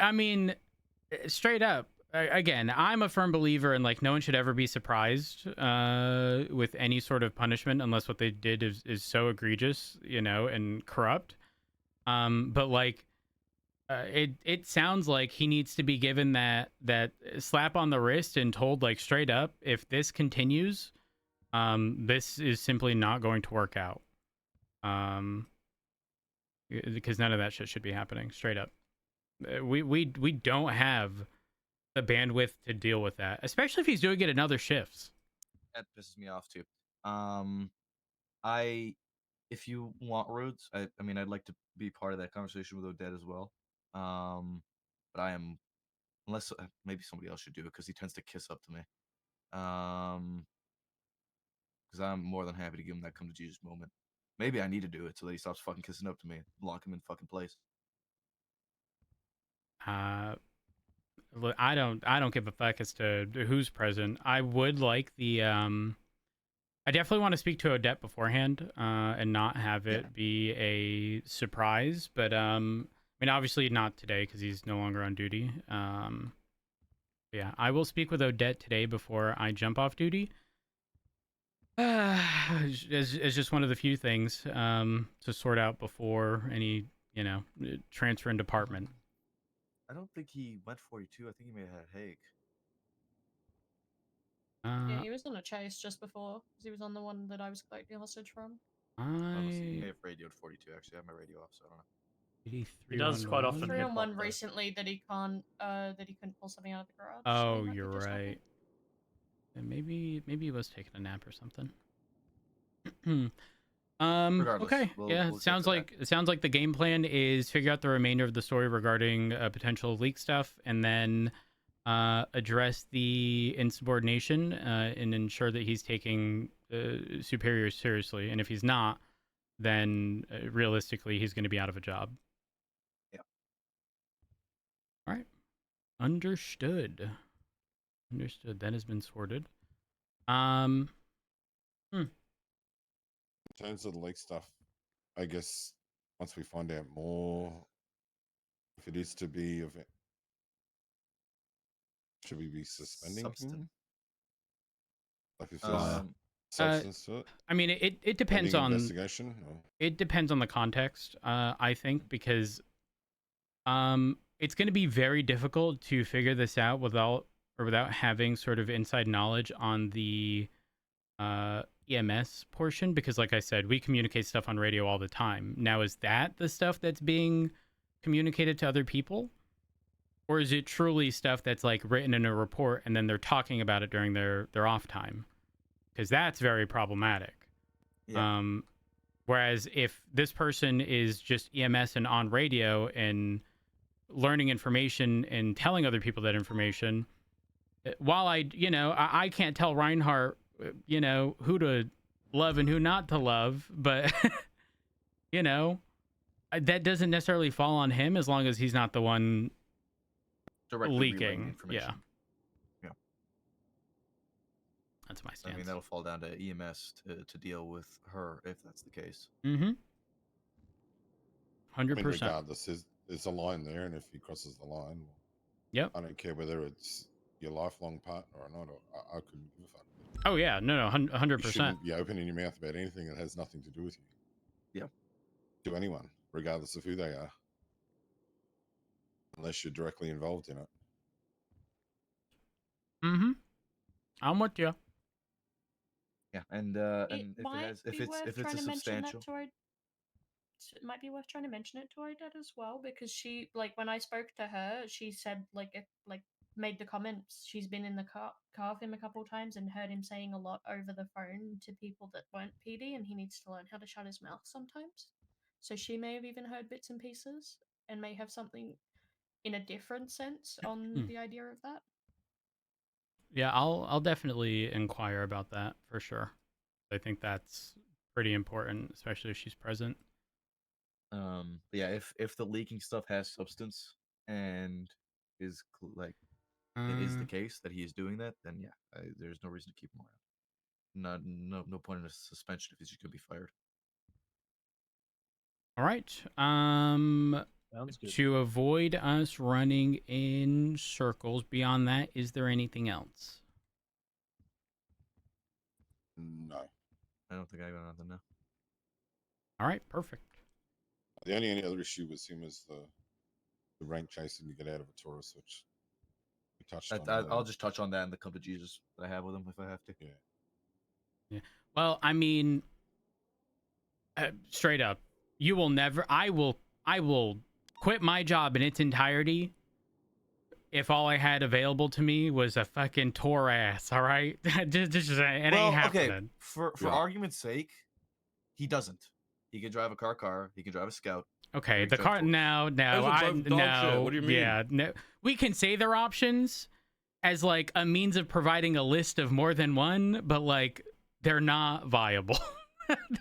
I mean, straight up. Again, I'm a firm believer in, like, no one should ever be surprised with any sort of punishment unless what they did is so egregious, and corrupt. But like, it sounds like he needs to be given that slap on the wrist and told, like, straight up, if this continues, this is simply not going to work out. Because none of that shit should be happening. Straight up, we don't have the bandwidth to deal with that, especially if he's doing it in other shifts. That pisses me off too. If you want roads, I mean, I'd like to be part of that conversation with Odette as well. But I am, unless maybe somebody else should do it because he tends to kiss up to me. Because I'm more than happy to give him that come to Jesus moment. Maybe I need to do it so that he stops fucking kissing up to me. Lock him in fucking place. Look, I don't give a fuck as to who's present. I would like the I definitely want to speak to Odette beforehand, and not have it be a surprise. But I mean, obviously not today because he's no longer on duty. Yeah, I will speak with Odette today before I jump off duty. It's just one of the few things to sort out before any transfer in department. I don't think he went 42. I think he may have had Hague. yeah, he was on a chase just before because he was on the one that I was collecting hostage from. He may have radioed 42. Actually, I have my radio off, so I don't know. He does quite often. 3 on hip 1 hop, though. recently that he couldn't pull something out of the garage. so Oh, he might be you're just right. helping. Maybe he was taking a nap or something. Regardless, Okay. we'll It get sounds to like the game plan is figure out the remainder of the story regarding potential leak stuff, and then address the insubordination and ensure that he's taking superiors seriously. And if he's not, then realistically he's going to be out of a job. Yeah. All right. Understood. That has been sorted. In terms of the leak stuff, I guess once we find out more, if it is to be of it, should we be suspending him? Like if there's substance to it? I mean, it depends Pending on investigation. Or? It depends on the context, I think, because it's going to be very difficult to figure this out without having sort of inside knowledge on the EMS portion, because like I said, we communicate stuff on radio all the time. Now, is that the stuff that's being communicated to other people? Or is it truly stuff that's like written in a report and then they're talking about it during their off time? Because that's very problematic. Yeah. Whereas if this person is just EMS and on radio and learning information and telling other people that information, while I can't tell Reinhardt, who to love and who not to love, but that doesn't necessarily fall on him as long as he's not the one Directly relaying leaking. information. Yeah. That's my I stance. mean, that'll fall down to EMS to deal with her if that's the case. Mm-hmm. I mean, 100%. regardless, there's a line there, and if he crosses the line, well, Yep. I don't care whether it's your lifelong partner or not. Or I couldn't give a fuck. Oh yeah, no, 100%. You shouldn't be opening your mouth about anything that has nothing to do with you. Yep. To anyone, regardless of who they are, unless you're directly involved in it. Mm-hmm. I'm with you. Yeah, and It if it might has, if be it's worth if it's trying a to mention that substantial, to her. It might be worth trying to mention it to her dad as well, because she, like, when I spoke to her, she said, made the comments. She's been in the car with him a couple of times and heard him saying a lot over the phone to people that weren't PD, and he needs to learn how to shut his mouth sometimes. So she may have even heard bits and pieces and may have something in a different sense on the idea of that. Yeah, I'll definitely inquire about that for sure. I think that's pretty important, especially if she's present. but yeah, if the leaking stuff has substance and is it is the case that he is doing that, then yeah, there's no reason to keep him around. No point in a suspension if he's just gonna be fired. All right. Sounds good. To avoid us running in circles beyond that, is there anything else? No. I don't think I got nothing now. All right, perfect. The only other issue with him is the rank chasing to get out of a Taurus, which we touched on. I'll just touch on that and the come to Jesus that I have with him if I have to. Yeah. Yeah. Well, I mean, straight up, you will never. I will quit my job in its entirety if all I had available to me was a fucking tour ass. All right, it ain't happening. Okay. For argument's sake, he doesn't. He can drive a car. He can drive a Scout. Okay, Or the he car. drives No, Those are I both dog shit. no. What do you mean? Yeah, no. We can say they're options as like a means of providing a list of more than one, but like they're not viable.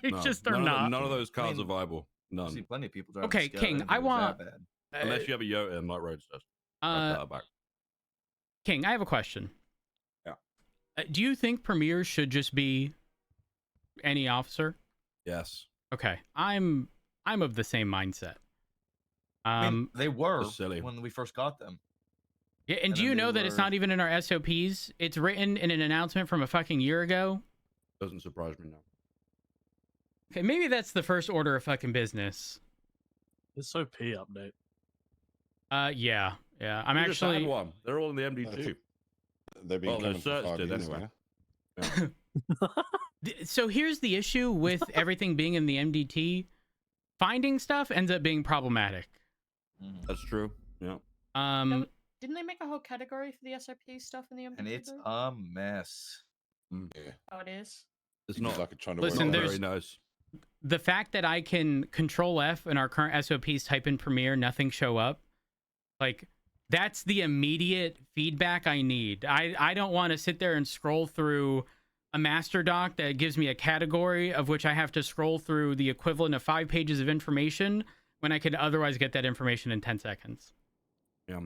They just are not. None of those cars I mean, are viable. I see None. plenty of people driving. Okay, Scout. King, don't I think it's want. that bad. Unless you have a Yota and like Roadsters. Back. King, I have a question. Yeah. Do you think premiers should just be any officer? Yes. Okay, I'm of the same mindset. I mean, they were Just silly. when we first got them. Yeah, and do then you they know that it's were- not even in our SOPs? It's written in an announcement from a fucking year ago. Doesn't surprise me now. Okay, maybe that's the first order of fucking business. SOP update. Yeah. I'm We just had actually. one. They're all in the MD2. They've been Well, coming the for search 5 did years anyway. now. So here's the issue with everything being in the MDT. Finding stuff ends up being problematic. That's true. Yeah. Didn't they make a whole category for the SOP stuff in the MD2? And it's a mess. Yeah. Oh, it is. It's It's not like trying to Listen, work not out- very nice. The fact that I can Control F in our current SOPs, type in Premiere, nothing show up, like that's the immediate feedback I need. I don't want to sit there and scroll through a master doc that gives me a category of which I have to scroll through the equivalent of 5 pages of information when I could otherwise get that information in 10 seconds. Yeah.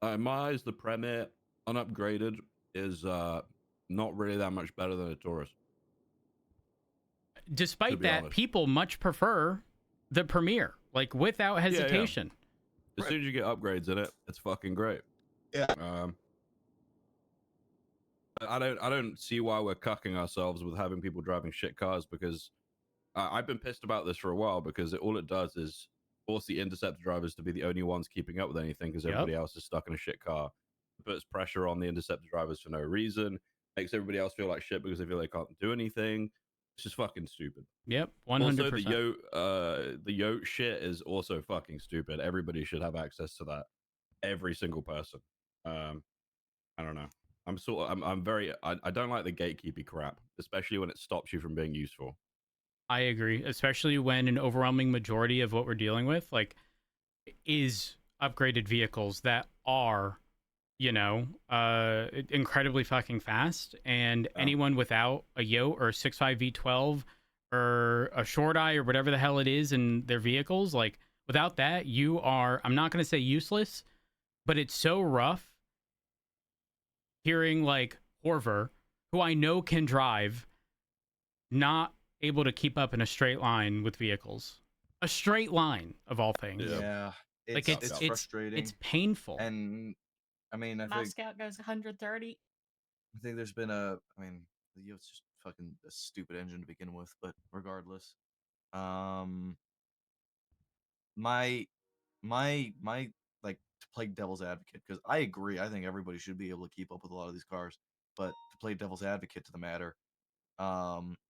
In my eyes, the Premier unupgraded is not really that much better than a Taurus. Despite be that, honest. people much prefer the Premiere, like without hesitation. As soon as you get upgrades in it, it's fucking great. Yeah. I don't see why we're cucking ourselves with having people driving shit cars, because I've been pissed about this for a while, because all it does is force the Interceptor drivers to be the only ones keeping up with anything, because everybody else is stuck in a shit car. It puts pressure on the Interceptor drivers for no reason, makes everybody else feel like shit because they feel they can't do anything. It's just fucking stupid. Yep, 100%. Also, the Yote shit is also fucking stupid. Everybody should have access to that. Every single person. I don't know. I don't like the gatekeepy crap, especially when it stops you from being useful. I agree, especially when an overwhelming majority of what we're dealing with, like, is upgraded vehicles that are, incredibly fucking fast, and anyone without a Yote or a 6.5 V12 or a short eye or whatever the hell it is in their vehicles, like, without that, you are, I'm not going to say useless, but it's so rough hearing, like, Horver, who I know can drive not able to keep up in a straight line with vehicles. A straight line of all things. Yeah, Like it's frustrating. It's painful. And I mean, My scout goes 130. I think there's been the Yo's just fucking a stupid engine to begin with, but regardless, my like, to play devil's advocate, because I agree, I think everybody should be able to keep up with a lot of these cars, but to play devil's advocate to the matter,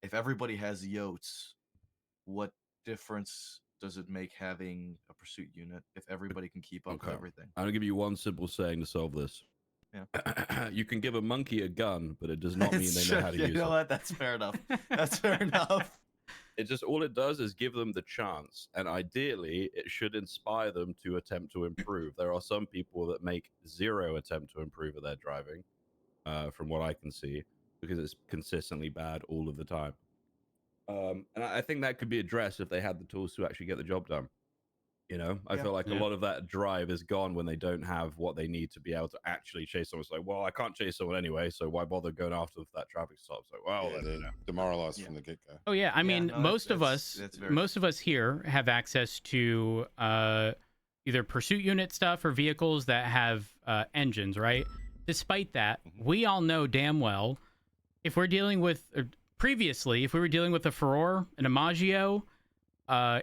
if everybody has yotes, what difference does it make having a pursuit unit if everybody can keep up with everything? I'm gonna give you one simple saying to solve this. Yeah. You can give a monkey a gun, but it does not mean they know how to use you know it. what? That's fair enough. That's fair enough. It just, all it does is give them the chance, and ideally it should inspire them to attempt to improve. There are some people that make zero attempt to improve at their driving, from what I can see, because it's consistently bad all of the time. And I think that could be addressed if they had the tools to actually get the job done. You know, I feel like a lot of that drive is gone when they don't have what they need to be able to actually chase someone. It's like, well, I can't chase someone anyway, so why bother going after that traffic stop? So, well, Yeah, then, they're you know. demoralized from the get-go. Oh yeah, I mean, no, most of us here have access to either pursuit unit stuff or vehicles that have engines, right? Despite that, we all know damn well if we're dealing with previously, if we were dealing with a Furore, an Imaggio,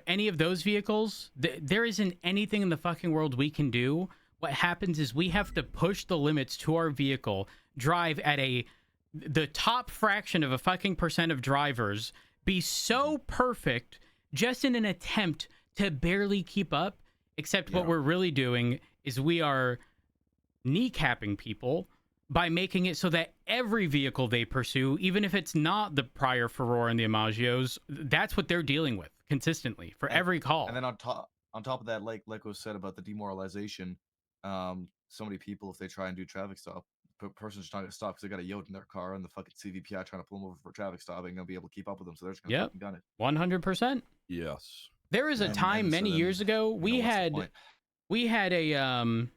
any of those vehicles, there isn't anything in the fucking world we can do. What happens is we have to push the limits to our vehicle, drive at the top fraction of a fucking percent of drivers, be so perfect just in an attempt to barely keep up. Except what we're really doing is we are kneecapping people by making it so that every vehicle they pursue, even if it's not the prior Furore and the Imaggios, that's what they're dealing with consistently for every call. And then on top of that, like was said about the demoralization, so many people, if they try and do traffic stop, person's trying to stop because they got a yote in their car and the fucking CVPI trying to pull them over for traffic stop, ain't gonna be able to keep up with them, so they're just gonna fucking gun it. 100%. Yes. There was a time many years ago we had a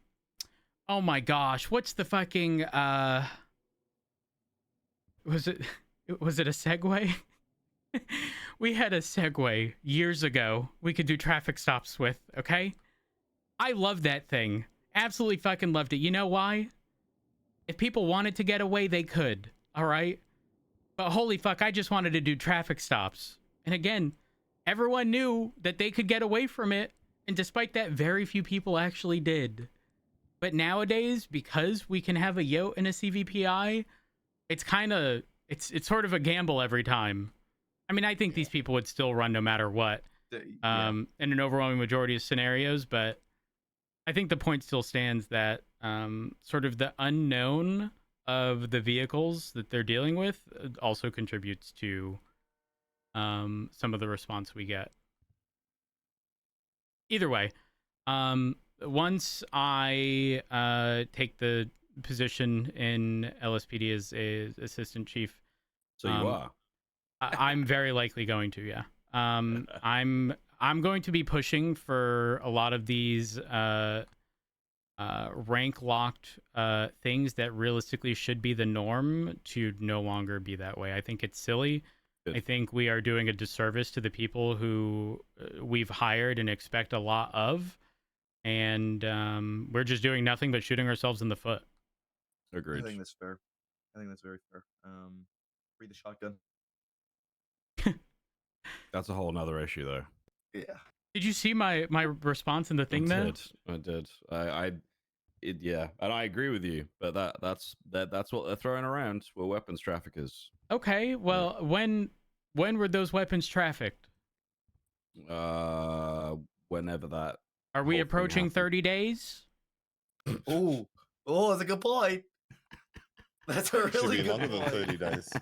oh my gosh, what's the fucking was it a Segway? We had a Segway years ago we could do traffic stops with, okay? I loved that thing. Absolutely fucking loved it. You know why? If people wanted to get away, they could, all right? But holy fuck, I just wanted to do traffic stops. And again, everyone knew that they could get away from it, and despite that, very few people actually did. But nowadays, because we can have a yote and a CVPI, it's kind of it's sort of a gamble every time. I mean, I think these people would still run no matter what, in an overwhelming majority of scenarios. But I think the point still stands that sort of the unknown of the vehicles that they're dealing with also contributes to some of the response we get. Either way, once I take the position in LSPD as a assistant chief, so you are. I'm very likely going to, yeah. I'm going to be pushing for a lot of these rank locked things that realistically should be the norm to no longer be that way. I think it's silly. Good. I think we are doing a disservice to the people who we've hired and expect a lot of, and we're just doing nothing but shooting ourselves in the foot. Agreed. I think that's fair. I think that's very fair. Free the shotgun. That's a whole nother issue, though. Yeah. Did you see my response in the thing there? I did. Yeah, and I agree with you. But that's what they're throwing around. We're weapons traffickers. Okay. Well, when were those weapons trafficked? Whenever that. Are we approaching 30 days? Oh, that's a good point. That's a really good longer than 30 days.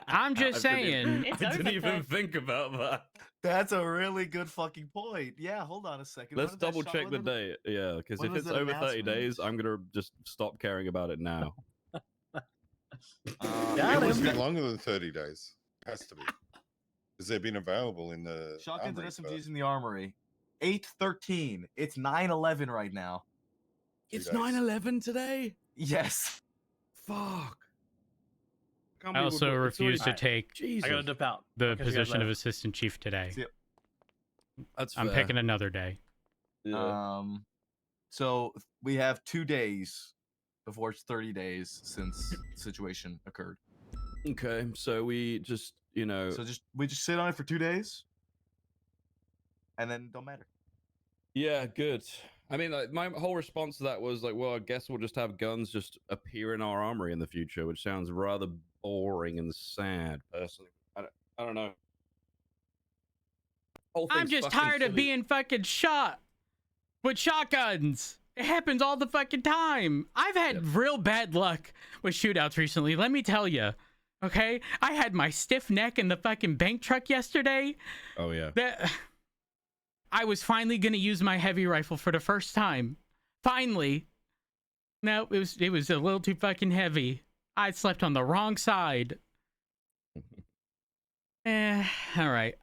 I'm just saying. I didn't even think about that. That's a really good fucking point. Yeah, hold on a second. Let's double check the date. Yeah, because if it's over 30 days, I'm gonna just stop caring about it now. It must be longer than 30 days. It has to be. Because they've been available in the shotguns and SMGs in the armory. 8/13. It's 9/11 right now. It's 9/11 today? Yes. Fuck. Can't I believe also it's already- refuse to take Jesus. I gotta dip out. the I'll catch you guys position of later. assistant chief today. See ya. That's I'm fair. picking another day. Yeah. So we have 2 days before it's 30 days since the situation occurred. Okay, so we just, So we just sit on it for 2 days, and then don't matter. yeah, good. I mean, like, my whole response to that was like, well, I guess we'll just have guns just appear in our armory in the future, which sounds rather boring and sad, personally. I don't know. Whole I'm thing's just fucking tired of silly. being fucking shot with shotguns. It happens all the fucking time. I've had real bad luck with shootouts recently, let me tell you. Okay? I had my stiff neck in the fucking bank truck yesterday. Oh, yeah. I was finally going to use my heavy rifle for the first time. Finally. No, it was a little too fucking heavy. I slept on the wrong side. All right.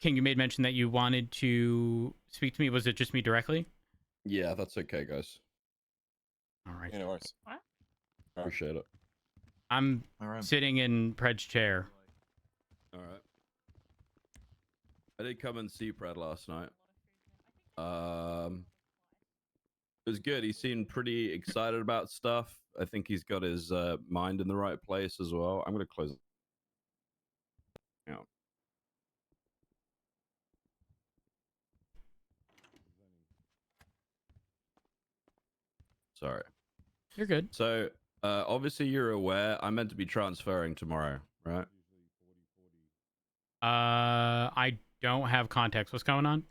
King, you made mention that you wanted to speak to me. Was it just me directly? Yeah, that's okay, guys. All right. Yeah, no worries. What? Appreciate it. I'm All right. sitting in Pred's chair. All right. I did come and see Pred last night. It was good. He seemed pretty excited about stuff. I think he's got his mind in the right place as well. I'm gonna close it. Yeah. Sorry. You're good. So, obviously you're aware I'm meant to be transferring tomorrow, right? I don't have context. What's going on?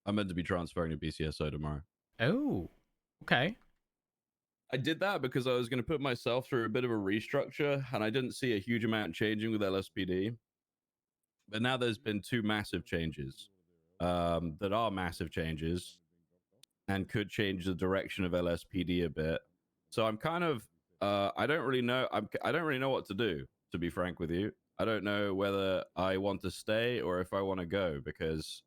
I'm meant to be transferring to BCSO tomorrow. Oh, okay. I did that because I was going to put myself through a bit of a restructure, and I didn't see a huge amount changing with LSPD. But now there's been two massive changes that are massive changes and could change the direction of LSPD a bit. So I'm kind of I don't really know. I don't really know what to do, to be frank with you. I don't know whether I want to stay or if I want to go, because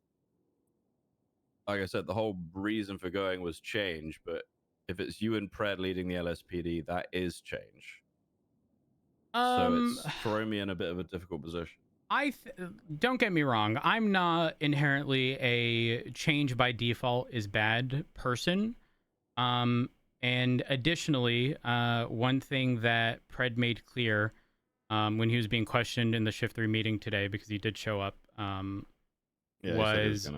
like I said, the whole reason for going was change. But if it's you and Pred leading the LSPD, that is change. So it's throwing me in a bit of a difficult position. Don't get me wrong. I'm not inherently a change by default is bad person. And additionally, one thing that Pred made clear when he was being questioned in the Shift 3 meeting today, because he did show up, Yeah, was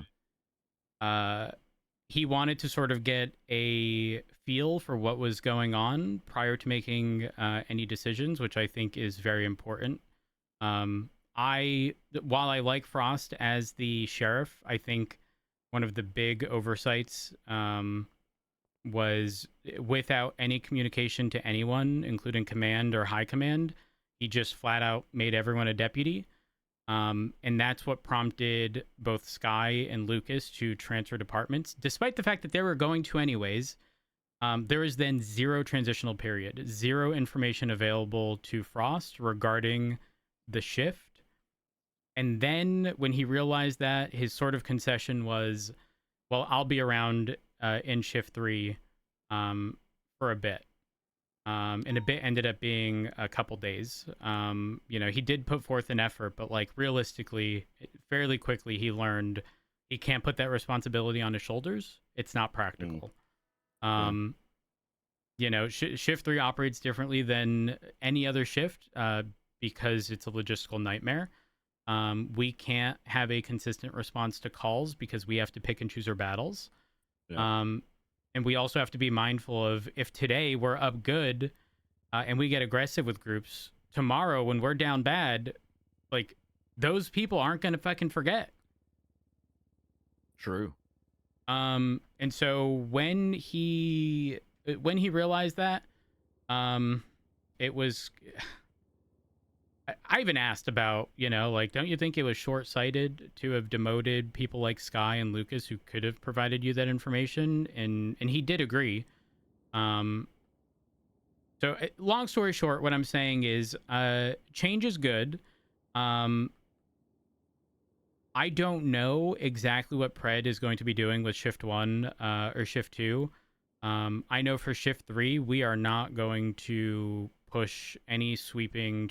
he wanted to sort of get a feel for what was going on prior to making any decisions, which I think is very important. While I like Frost as the sheriff, I think one of the big oversights was without any communication to anyone, including command or high command, he just flat out made everyone a deputy. And that's what prompted both Sky and Lucas to transfer departments, despite the fact that they were going to anyways. There was then zero transitional period, zero information available to Frost regarding the shift. And then when he realized that, his sort of concession was, well, I'll be around in Shift 3 for a bit. And a bit ended up being a couple days. He did put forth an effort, but like realistically, fairly quickly, he learned he can't put that responsibility on his shoulders. It's not practical. Shift 3 operates differently than any other shift because it's a logistical nightmare. We can't have a consistent response to calls because we have to pick and choose our battles. Yeah. And we also have to be mindful of, if today we're up good and we get aggressive with groups, tomorrow when we're down bad, like, those people aren't going to fucking forget. True. And so when he realized that, it was... I even asked about, don't you think it was short-sighted to have demoted people like Sky and Lucas who could have provided you that information? And he did agree. So long story short, what I'm saying is change is good. I don't know exactly what Pred is going to be doing with Shift 1 or Shift 2. I know for Shift 3, we are not going to push any sweeping